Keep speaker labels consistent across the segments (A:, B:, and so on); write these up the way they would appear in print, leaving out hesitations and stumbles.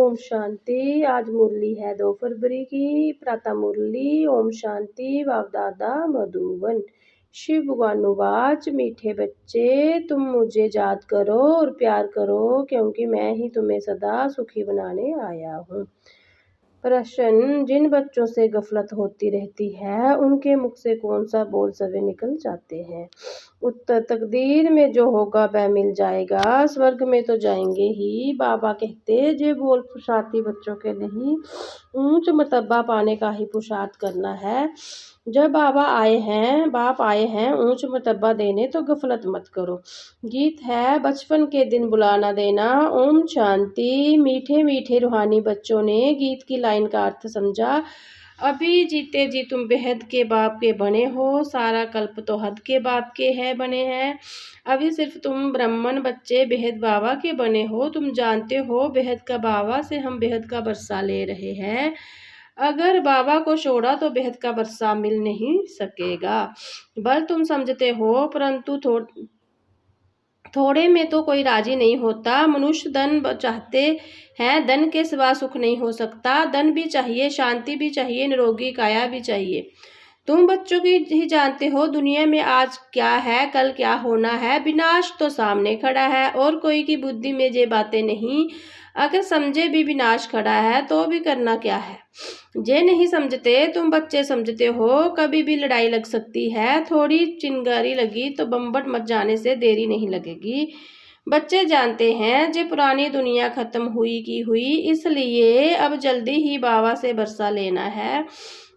A: ओम शांति। आज मुरली है 2 फरवरी की। प्रातः मुरली। ओम शांति। बाप-दादा मधुबन। शिव भगवानुवाच, मीठे बच्चे तुम मुझे याद करो और प्यार करो, क्योंकि मैं ही तुम्हें सदा सुखी बनाने आया हूँ। प्रश्न, जिन बच्चों से गफलत होती रहती है उनके मुख से कौन सा बोल सवे निकल जाते हैं? उत्तर, तकदीर में जो होगा वह मिल जाएगा, स्वर्ग में तो जाएंगे ही। बाबा कहते, जे बोल पुरुषार्थी बच्चों के नहीं, ऊंच मर्तबा पाने का ही पुरुषार्थ करना है। जब बाप आए हैं ऊंच मर्तबा देने, तो गफलत मत करो। गीत है, बचपन के दिन बुला ना देना। ओम शांति। मीठे मीठे रूहानी बच्चों ने गीत की लाइन का अर्थ समझा। अभी जीते जी तुम बेहद के बाप के बने हो, सारा कल्प तो हद के बाप के है बने हैं। अभी सिर्फ तुम ब्राह्मण बच्चे बेहद बाबा के बने हो। तुम जानते हो बेहद का बाबा से हम बेहद का बरसा ले रहे हैं। अगर बाबा को छोड़ा तो बेहद का बरसा मिल नहीं सकेगा। बल तुम समझते हो, परंतु थोड़े में तो कोई राजी नहीं होता। मनुष्य धन चाहते हैं, धन के सिवा सुख नहीं हो सकता। धन भी चाहिए, शांति भी चाहिए, निरोगी काया भी चाहिए। तुम बच्चों की ही जानते हो, दुनिया में आज क्या है, कल क्या होना है। विनाश तो सामने खड़ा है और कोई की बुद्धि में ये बातें नहीं। अगर समझे भी विनाश खड़ा है तो भी करना क्या है। जे नहीं समझते, तुम बच्चे समझते हो, कभी भी लड़ाई लग सकती है। थोड़ी चिंगारी लगी तो बम्बट मच जाने से देरी नहीं लगेगी। बच्चे जानते हैं जे पुरानी दुनिया खत्म हुई की हुई, इसलिए अब जल्दी ही बाबा से बरसा लेना है।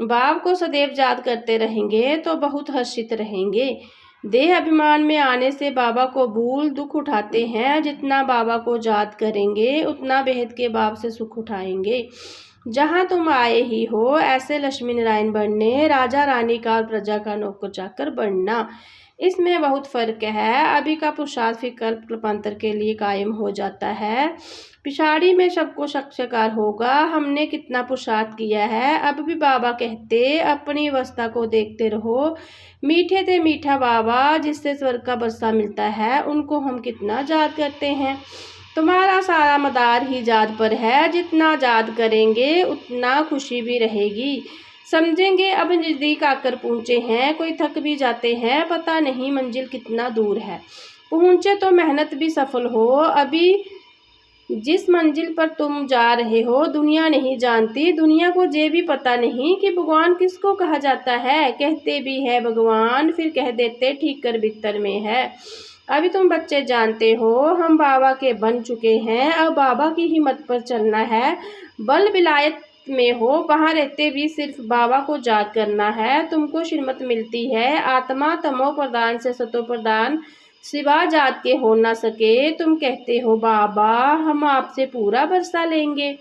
A: बाप को सदैव याद करते रहेंगे तो बहुत हर्षित रहेंगे। देह अभिमान में आने से बाबा को भूल दुख उठाते हैं। जितना बाबा को याद करेंगे उतना बेहद के बाप से सुख उठाएंगे। जहाँ तुम आए ही हो, ऐसे लक्ष्मी नारायण बनने, राजा रानी का और प्रजा का नौकर चाकर बनना, इसमें बहुत फर्क है। अभी का पुरुषार्थ फिर कल्पांतर के लिए कायम हो जाता है। पिछाड़ी में सबको साक्षात्कार होगा। हमने कितना पुरुषार्थ किया है। अब भी बाबा कहते, अपनी अवस्था को देखते रहो। मीठे थे मीठा बाबा, जिससे स्वर्ग का बरसा मिलता है, उनको हम कितना याद करते हैं। तुम्हारा सारा मदार ही याद पर है। जितना याद करेंगे उतना खुशी भी रहेगी। समझेंगे अब नजदीक आकर पहुँचे हैं। कोई थक भी जाते हैं, पता नहीं मंजिल कितना दूर है। पहुँचे तो मेहनत भी सफल हो। अभी जिस मंजिल पर तुम जा रहे हो दुनिया नहीं जानती। दुनिया को ये भी पता नहीं कि भगवान किसको कहा जाता है। कहते भी है भगवान, फिर कह देते ठीक कर भीतर में है। अभी तुम बच्चे जानते हो, हम बाबा के बन चुके हैं। अब बाबा की ही मत पर चलना है। बल विलायत में हो, वहाँ रहते भी सिर्फ बाबा को याद करना है। तुमको श्रीमत मिलती है, आत्मा तमो प्रदान से सतो प्रदान सिवा जात के हो ना सके। तुम कहते हो बाबा हम आपसे पूरा बरसा लेंगे।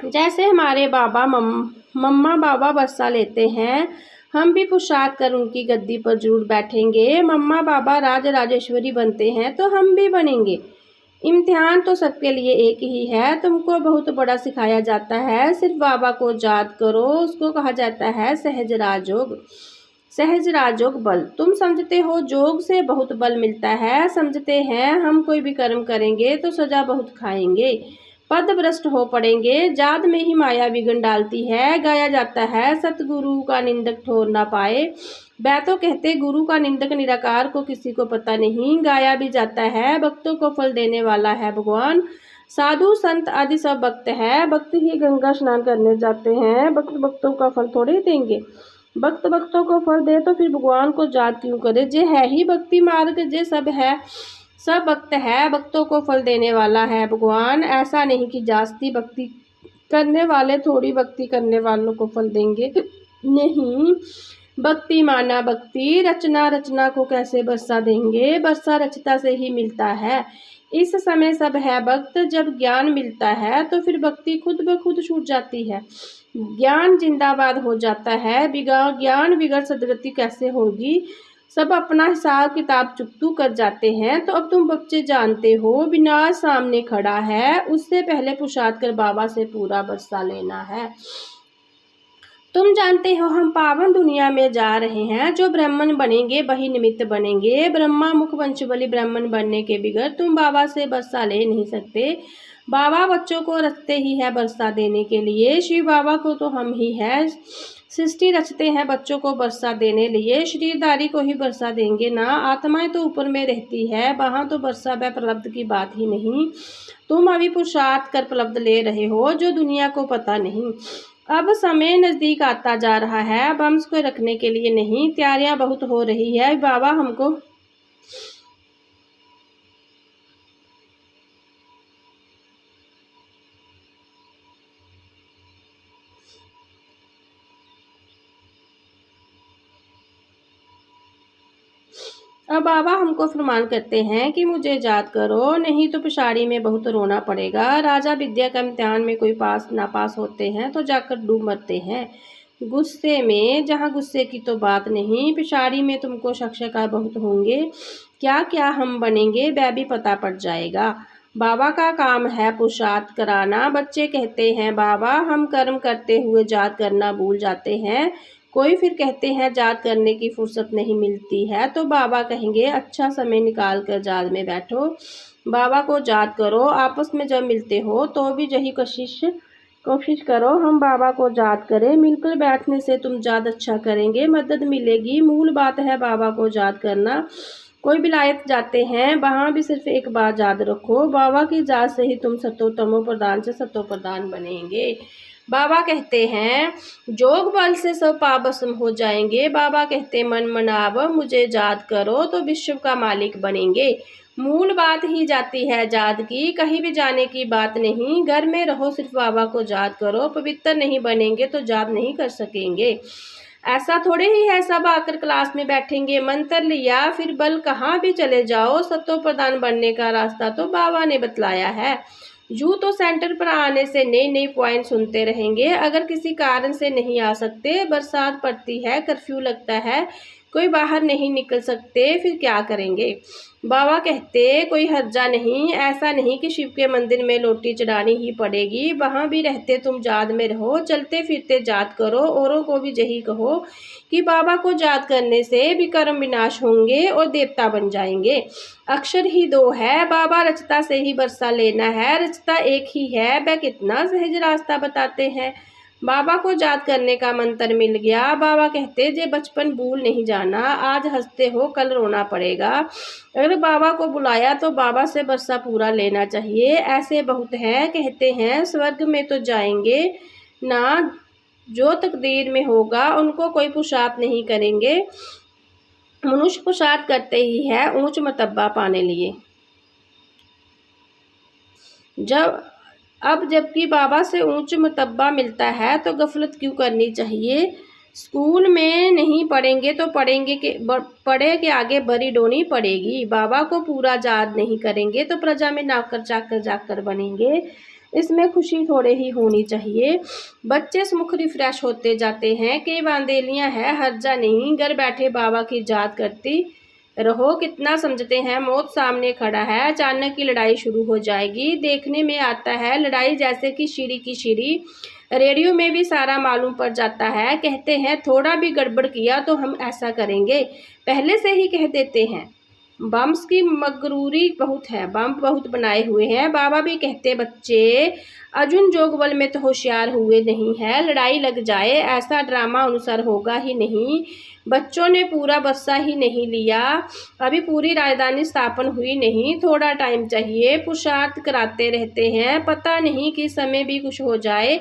A: जैसे हमारे बाबा मम्मा बाबा बरसा लेते हैं, हम भी पुरुषार्थ कर उनकी गद्दी पर जरूर बैठेंगे। मम्मा बाबा राज राजेश्वरी बनते हैं तो हम भी बनेंगे। इम्तिहान तो सबके लिए एक ही है। तुमको बहुत बड़ा सिखाया जाता है, सिर्फ बाबा को याद करो। उसको कहा जाता है सहज राजयोग। सहज राजयोग बल। तुम समझते हो जोग से बहुत बल मिलता है। समझते हैं हम कोई भी कर्म करेंगे तो सजा बहुत खाएंगे, पद भ्रष्ट हो पड़ेंगे। जाद में ही माया विघ्न डालती है। गाया जाता है, सतगुरु का निंदक ठोर ना पाए। बैतो कहते, गुरु का निंदक निराकार को किसी को पता नहीं। गाया भी जाता है, भक्तों को फल देने वाला है भगवान। साधु संत आदि सब भक्त है। भक्त ही गंगा स्नान करने जाते हैं। भक्त भक्तों का फल थोड़े देंगे। भक्त भक्तों को फल दे तो फिर भगवान को याद क्यों करे। जे है ही भक्ति मार्ग, जे सब है सब भक्त है। भक्तों को फल देने वाला है भगवान। ऐसा नहीं कि जास्ती भक्ति करने वाले थोड़ी भक्ति करने वालों को फल देंगे, नहीं। भक्ति माना भक्ति, रचना रचना को कैसे बरसा देंगे। बरसा रचता से ही मिलता है। इस समय सब है भक्त। जब ज्ञान मिलता है तो फिर भक्ति खुद ब खुद छूट जाती है। ज्ञान जिंदाबाद हो जाता है। ज्ञान बिगड़ सदगति कैसे होगी। सब अपना हिसाब किताब चुकतू कर जाते हैं। तो अब तुम बच्चे जानते हो, विनाश सामने खड़ा है। उससे पहले पुरुषार्थ कर बाबा से पूरा बरसा लेना है। तुम जानते हो हम पावन दुनिया में जा रहे हैं। जो ब्राह्मण बनेंगे वही निमित्त बनेंगे। ब्रह्मा मुख वंश बलि ब्राह्मण बनने के बिगड़ तुम बाबा से बरसा ले नहीं सकते। बाबा बच्चों को रचते ही है बरसा देने के लिए, शिव बाबा को तो हम ही है सृष्टि रचते हैं बच्चों को बरसा देने लिए, शरीरधारी को ही बरसा देंगे ना, आत्माएं तो ऊपर में रहती है, वहाँ तो बरसा व प्रलब्ध की बात ही नहीं। तुम अभी पुरुषार्थ कर प्रलब्ध ले रहे हो जो दुनिया को पता नहीं। अब समय नज़दीक आता जा रहा है, अब हम इसको रखने के लिए नहीं, तैयारियां बहुत हो रही है बाबा हमको। अब बाबा हमको फरमान करते हैं कि मुझे याद करो, नहीं तो पिछाड़ी में बहुत रोना पड़ेगा। राजा विद्या का इम्तिहान में कोई पास नापास होते हैं तो जाकर डूब मरते हैं गुस्से में, जहाँ गुस्से की तो बात नहीं, पिछाड़ी में तुमको शक बहुत होंगे, क्या क्या हम बनेंगे वह भी पता पड़ जाएगा। बाबा का काम है पुरुषार्थ कराना। बच्चे कहते हैं बाबा हम कर्म करते हुए याद करना भूल जाते हैं, कोई फिर कहते हैं याद करने की फुर्सत नहीं मिलती है, तो बाबा कहेंगे अच्छा समय निकाल कर याद में बैठो, बाबा को याद करो, आपस में जब मिलते हो तो भी यही कोशिश करो हम बाबा को याद करें, मिलकर बैठने से तुम याद अच्छा करेंगे, मदद मिलेगी। मूल बात है बाबा को याद करना। कोई विलायत जाते हैं वहाँ भी सिर्फ एक बात याद रखो, बाबा की याद से ही तुम सतोतमो प्रधान से सतो प्रधान बनेंगे। बाबा कहते हैं जोग बल से सब पाप भस्म हो जाएंगे, बाबा कहते मन मनाव मुझे याद करो तो विश्व का मालिक बनेंगे। मूल बात ही जाती है याद की, कहीं भी जाने की बात नहीं, घर में रहो सिर्फ बाबा को याद करो, पवित्र नहीं बनेंगे तो याद नहीं कर सकेंगे। ऐसा थोड़े ही है सब आकर क्लास में बैठेंगे, मंत्र लिया फिर बल कहाँ भी चले जाओ, सतो प्रधान बनने का रास्ता तो बाबा ने बतलाया है। यूँ तो सेंटर पर आने से नए नए पॉइंट सुनते रहेंगे, अगर किसी कारण से नहीं आ सकते, बरसात पड़ती है, कर्फ्यू लगता है, कोई बाहर नहीं निकल सकते, फिर क्या करेंगे। बाबा कहते कोई हर्जा नहीं, ऐसा नहीं कि शिव के मंदिर में लोटी चढ़ानी ही पड़ेगी, वहाँ भी रहते तुम याद में रहो, चलते फिरते याद करो, औरों को भी यही कहो कि बाबा को याद करने से भी कर्म विनाश होंगे और देवता बन जाएंगे। अक्षर ही दो है, बाबा रचता से ही बरसा लेना है, रचता एक ही है, वह कितना सहज रास्ता बताते हैं। बाबा को याद करने का मंत्र मिल गया, बाबा कहते जे बचपन भूल नहीं जाना, आज हंसते हो कल रोना पड़ेगा। अगर बाबा को बुलाया तो बाबा से बरसा पूरा लेना चाहिए। ऐसे बहुत हैं कहते हैं स्वर्ग में तो जाएंगे ना, जो तकदीर में होगा उनको कोई पुरुषार्थ नहीं करेंगे, मनुष्य पुरुषार्थ करते ही है ऊंच मर्तबा पाने लिए। जबकि बाबा से ऊंच मर्तबा मिलता है तो गफलत क्यों करनी चाहिए। स्कूल में नहीं पढ़ेंगे तो पढ़े के आगे बड़ी डोनी पड़ेगी, बाबा को पूरा याद नहीं करेंगे तो प्रजा में नौकर चाकर जाकर बनेंगे, इसमें खुशी थोड़े ही होनी चाहिए। बच्चे मुख रिफ्रेश होते जाते हैं, कई बांदेलियां है हर्जा नहीं, घर बैठे बाबा की याद करती रहो, कितना समझते हैं मौत सामने खड़ा है, अचानक की लड़ाई शुरू हो जाएगी। देखने में आता है लड़ाई जैसे कि शीरी की शीरी, रेडियो में भी सारा मालूम पड़ जाता है, कहते हैं थोड़ा भी गड़बड़ किया तो हम ऐसा करेंगे, पहले से ही कह देते हैं। बम्स की मगरूरी बहुत है, बम बहुत बनाए हुए हैं। बाबा भी कहते बच्चे अर्जुन जोगबल में तो होशियार हुए नहीं है, लड़ाई लग जाए ऐसा ड्रामा अनुसार होगा ही नहीं। बच्चों ने पूरा बस्सा ही नहीं लिया, अभी पूरी राजधानी स्थापन हुई नहीं, थोड़ा टाइम चाहिए, पुरुषार्थ कराते रहते हैं, पता नहीं कि समय भी कुछ हो जाए,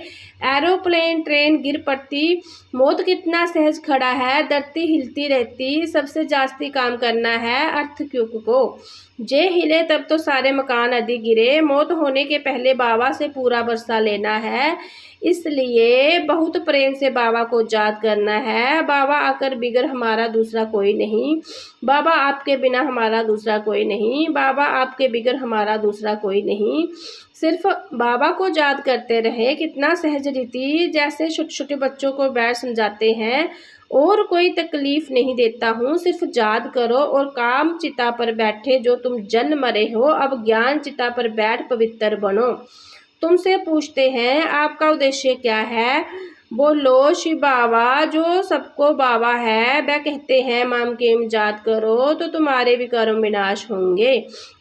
A: एरोप्लेन ट्रेन गिर पड़ती, मौत कितना सहज खड़ा है, धरती हिलती रहती, सबसे जास्ती काम करना है अर्थक्वेक को, जे हिले तब तो सारे मकान आदि गिरे, मौत होने के पहले बाबा से पूरा बरसा लेना है, इसलिए बहुत प्रेम से बाबा को याद करना है। बाबा आकर बिगर हमारा दूसरा कोई नहीं, बाबा आपके बिना हमारा दूसरा कोई नहीं, बाबा आपके बिगर हमारा दूसरा कोई नहीं, सिर्फ बाबा को याद करते रहे, कितना सहज रीति, जैसे छोटे छोटे बच्चों को बैठ समझाते हैं, और कोई तकलीफ नहीं देता हूँ, सिर्फ याद करो और काम चिता पर बैठे जो तुम जल मरे हो, अब ज्ञान चिता पर बैठ पवित्र बनो। तुमसे पूछते हैं आपका उद्देश्य क्या है, बोलो शिव बाबा जो सबको बाबा है, वह कहते हैं माम केम जात करो तो तुम्हारे भी कर्म विनाश होंगे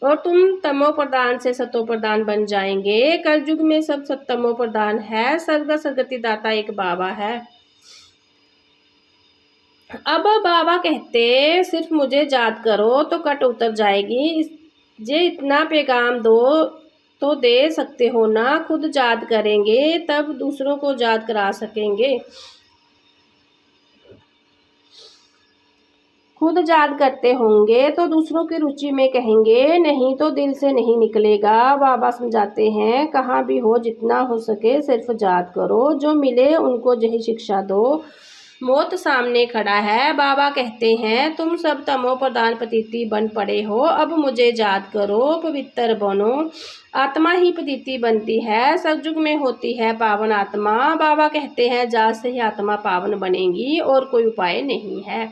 A: और तुम तमो प्रदान से सतो प्रदान बन जाएंगे। कलयुग में सब सत्तमो प्रदान है, सर्ग सदगति दाता एक बाबा है। अब बाबा कहते सिर्फ मुझे याद करो तो कट उतर जाएगी। जे इतना पैगाम दो तो दे सकते हो ना, खुद याद करेंगे तब दूसरों को याद करा सकेंगे। खुद याद करते होंगे तो दूसरों की रुचि में कहेंगे, नहीं तो दिल से नहीं निकलेगा। बाबा समझाते हैं कहाँ भी हो जितना हो सके सिर्फ याद करो, जो मिले उनको यही शिक्षा दो। मौत सामने खड़ा है, बाबा कहते हैं तुम सब तमो प्रधान पतिति बन पड़े हो, अब मुझे याद करो पवित्र बनो। आत्मा ही पतिति बनती है, सतयुग में होती है पावन आत्मा। बाबा कहते हैं जात से ही आत्मा पावन बनेगी और कोई उपाय नहीं है।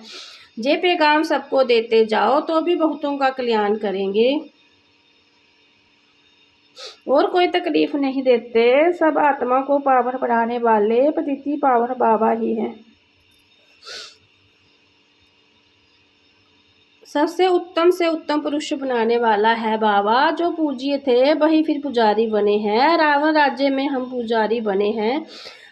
A: जे पैगाम सबको देते जाओ तो भी बहुतों का कल्याण करेंगे और कोई तकलीफ नहीं देते। सब आत्मा को पावन बनाने वाले पतिति पावन बाबा ही हैं। सबसे उत्तम से उत्तम पुरुष बनाने वाला है बाबा। जो पूज्य थे वही फिर पुजारी बने हैं। रावण राज्य में हम पुजारी बने हैं,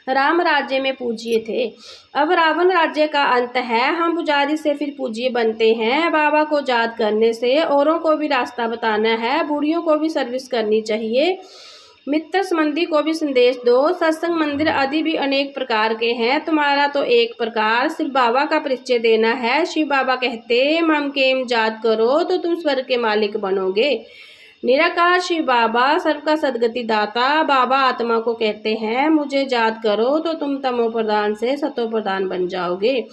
A: राम राज्य में पूज्य थे। अब रावण राज्य का अंत है, हम पुजारी से फिर पूज्य बनते हैं। बाबा को याद करने से औरों को भी रास्ता बताना है, बूढ़ियों को भी सर्विस करनी चाहिए, मित्र संबंधी को भी संदेश दो। सत्संग मंदिर आदि भी अनेक प्रकार के हैं, तुम्हारा तो एक प्रकार सिर्फ बाबा का परिचय देना है। शिव बाबा कहते मम केम याद करो तो तुम स्वर्ग के मालिक बनोगे। निराकार शिव बाबा सर्व का सदगति दाता। बाबा आत्मा को कहते हैं मुझे याद करो तो तुम तमो प्रदान से सतो प्रदान बन जाओगे।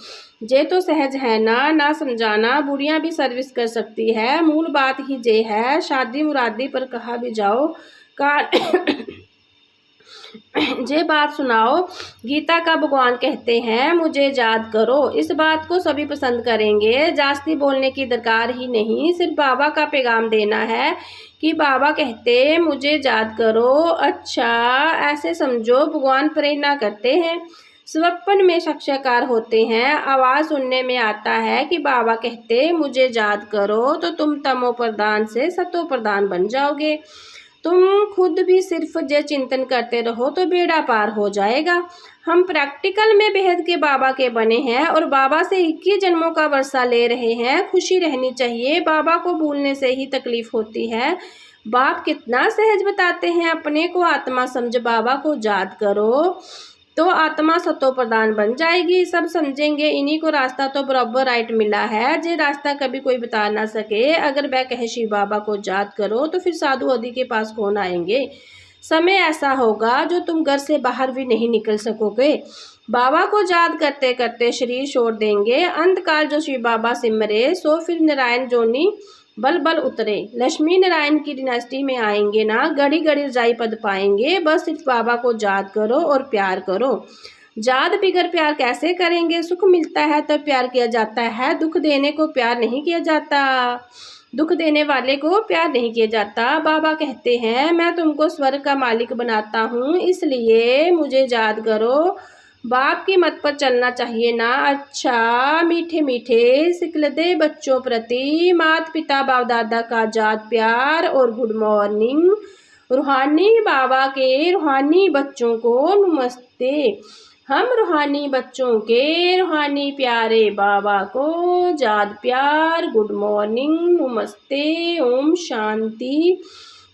A: जे तो सहज है ना समझाना, बुढ़ियां भी सर्विस कर सकती है, मूल बात ही जे है। शादी मुरादी पर कहा भी जाओ कार जे बात सुनाओ। गीता का भगवान कहते हैं मुझे याद करो। इस बात को सभी पसंद करेंगे, जास्ती बोलने की दरकार ही नहीं, सिर्फ बाबा का पैगाम देना है कि बाबा कहते मुझे याद करो। अच्छा ऐसे समझो भगवान प्रेरणा करते हैं, स्वप्न में साक्षात्कार होते हैं। आवाज़ सुनने में आता है कि बाबा कहते मुझे याद करो तो तुम तमो प्रदान से सतो प्रदान बन जाओगे। तुम खुद भी सिर्फ जे चिंतन करते रहो तो बेड़ा पार हो जाएगा। हम प्रैक्टिकल में बेहद के बाबा के बने हैं और बाबा से 21 जन्मों का वर्षा ले रहे हैं। खुशी रहनी चाहिए, बाबा को भूलने से ही तकलीफ होती है। बाप कितना सहज बताते हैं, अपने को आत्मा समझ बाबा को याद करो तो आत्मा सतो प्रदान बन जाएगी। सब समझेंगे इन्हीं को रास्ता तो बराबर राइट मिला है, जे रास्ता कभी कोई बता ना सके। अगर वह कहे शिव बाबा को याद करो तो फिर साधु आदि के पास कौन आएंगे। समय ऐसा होगा जो तुम घर से बाहर भी नहीं निकल सकोगे। बाबा को याद करते करते शरीर छोड़ देंगे। अंतकाल जो शिव बाबा सिमरे सो फिर नारायण जोनी बल बल उतरे। लक्ष्मी नारायण की डिनेस्टी में आएंगे ना, घड़ी घड़ी रजाई पद पाएंगे। बस सिर्फ बाबा को याद करो और प्यार करो। याद बिगर प्यार कैसे करेंगे। सुख मिलता है तब प्यार किया जाता है, दुख देने को प्यार नहीं किया जाता, दुख देने वाले को प्यार नहीं किया जाता। बाबा कहते हैं मैं तुमको स्वर्ग का मालिक बनाता हूँ, इसलिए मुझे याद करो। बाप की मत पर चलना चाहिए ना। अच्छा मीठे मीठे सिकलदे बच्चों प्रति माता पिता बाप दादा का याद प्यार और गुड मॉर्निंग। रूहानी बाबा के रूहानी बच्चों को नमस्ते। हम रूहानी बच्चों के रूहानी प्यारे बाबा को याद प्यार, गुड मॉर्निंग, नमस्ते, ओम शांति।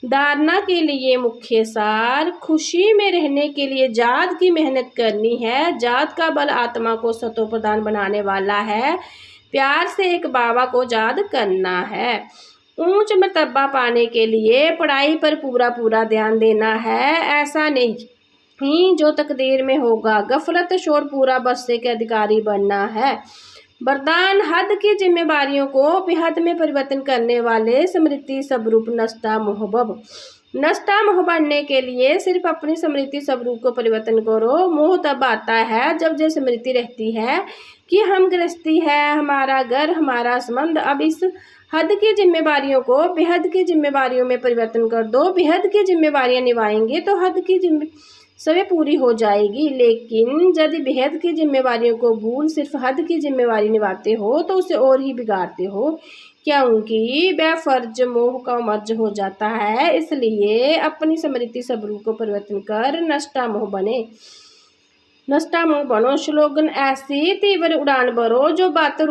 A: धारणा के लिए मुख्य सार, खुशी में रहने के लिए जात की मेहनत करनी है। जात का बल आत्मा को सतो प्रदान बनाने वाला है। प्यार से एक बाबा को याद करना है। ऊंच मर्तबा पाने के लिए पढ़ाई पर पूरा पूरा ध्यान देना है। ऐसा नहीं जो तकदीर में होगा, गफलत शोर पूरा बरसे के अधिकारी बनना है। वरदान हद की जिम्मेवारियों को बेहद में परिवर्तन करने वाले स्मृति स्वरूप नष्टा मोहबब। नष्टा मोह बनने के लिए सिर्फ अपनी स्मृति स्वरूप को परिवर्तन करो। मोह तब आता है जब ये स्मृति रहती है कि हम गृहस्थी है, हमारा घर, हमारा संबंध। अब इस हद की जिम्मेवारियों को बेहद की जिम्मेवारियों में परिवर्तन कर दो। बेहद की जिम्मेवारियां निभाएंगे तो हद की सभी पूरी हो जाएगी। लेकिन यदि बेहद की जिम्मेवारियों को भूल सिर्फ हद की जिम्मेवारी निभाते हो तो उसे और ही बिगाड़ते हो, क्योंकि बेफर्ज मोह का मर्ज हो जाता है। इसलिए अपनी स्मृति सबरू को परिवर्तन कर नष्टा मोह बनो। स्लोगन ऐसी तीव्र उड़ान भरो जो बातों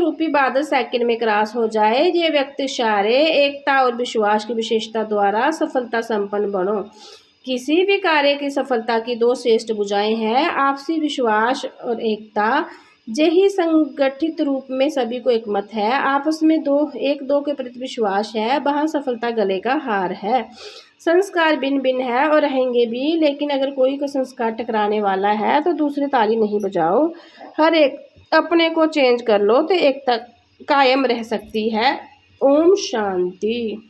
A: रूपी बादल सेकंड में क्रॉस हो जाए। ये व्यक्ति इशारे एकता और विश्वास की विशेषता द्वारा सफलता संपन्न बनो। किसी भी कार्य की सफलता की दो श्रेष्ठ भुजाएं हैं, आपसी विश्वास और एकता। यही संगठित रूप में सभी को एकमत है। आपस में एक दो के प्रति विश्वास है, वहां सफलता गले का हार है। संस्कार भिन्न भिन्न है और रहेंगे भी, लेकिन अगर कोई का संस्कार टकराने वाला है तो दूसरे ताली नहीं बजाओ। हर एक अपने को चेंज कर लो तो एकता कायम रह सकती है। ओम शांति।